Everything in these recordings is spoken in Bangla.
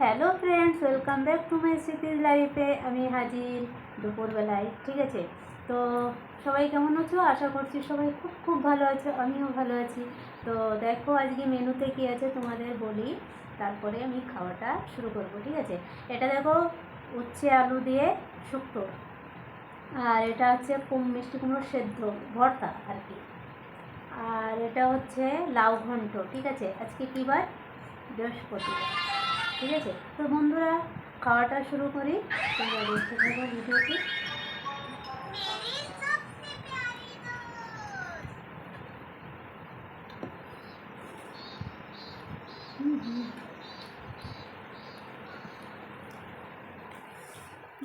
Hello friends, welcome back to my স্মৃতিজ লাইফে। আমি হাজির দুপুরবেলায়। ঠিক আছে, তো সবাই কেমন আছো? আশা করছি সবাই খুব খুব ভালো আছো, আমিও ভালো আছি। তো দেখো আজকে মেনুতে কী আছে তোমাদের বলি, তারপরে আমি খাওয়াটা শুরু করব। ঠিক আছে, এটা দেখো উচ্ছে আলু দিয়ে শুক্তো, আর এটা হচ্ছে মিষ্টি কুমড়োর সেদ্ধ ভর্তা আর কি, আর এটা হচ্ছে লাউ ঘন্ট। ঠিক আছে, আজকে কী বার? বৃহস্পতিবার। ঠিক আছে, তো বন্ধুরা খাওয়াটা শুরু করি। তোমরা দেখতে থাকো ভিডিওটি।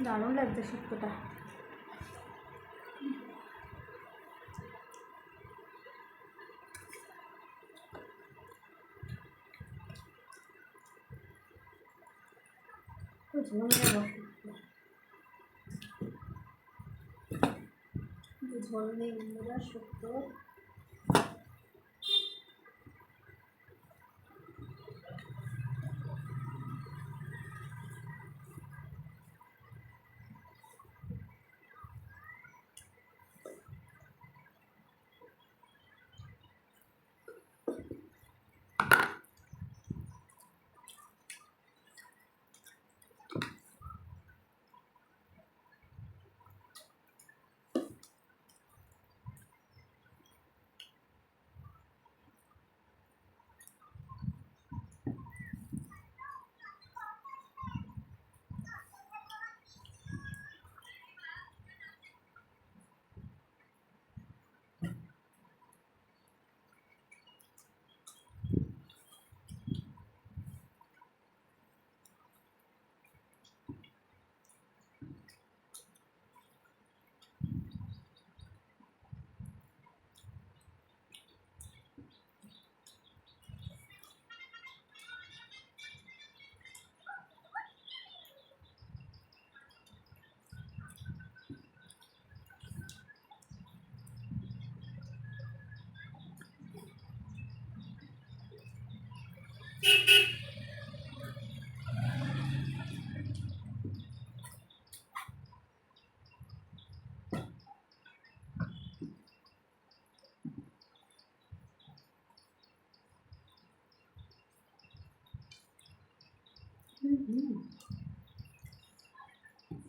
দারুণ লাগছে শুক্তোটা। ঝোল নেব, ঝোল নেই বন্ধুরা শুক্তো।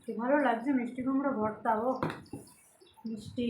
কি ভালো লাগছে মিষ্টি কুমড়ো ভর্তা। ও মিষ্টি।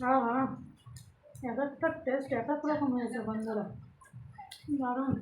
হ্যাঁ হ্যাঁ, এক একটা টেস্ট এক এক রকম হয়েছে বন্ধুরা, দারুণ।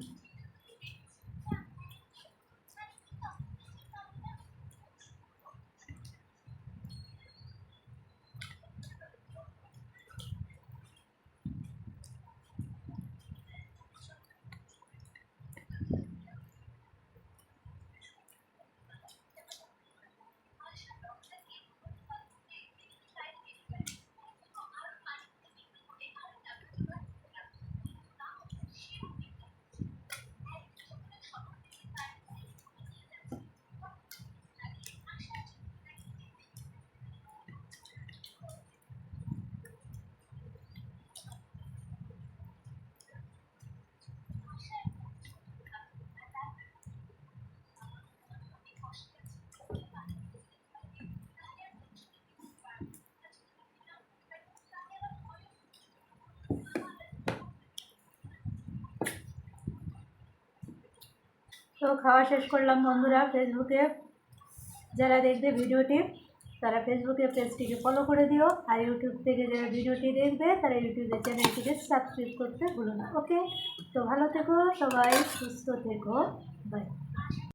তো খাওয়া শেষ করলাম বন্ধুরা। ফেসবুকে যারা দেখবে ভিডিওটি তারা ফেসবুকে পেজটিকে ফলো করে দিও, আর ইউটিউব থেকে যারা ভিডিওটি দেখবে তারা ইউটিউবের চ্যানেলটিকে সাবস্ক্রাইব করতে ভুলো না। ওকে, তো ভালো থেকো সবাই, সুস্থ থেকো, বাই।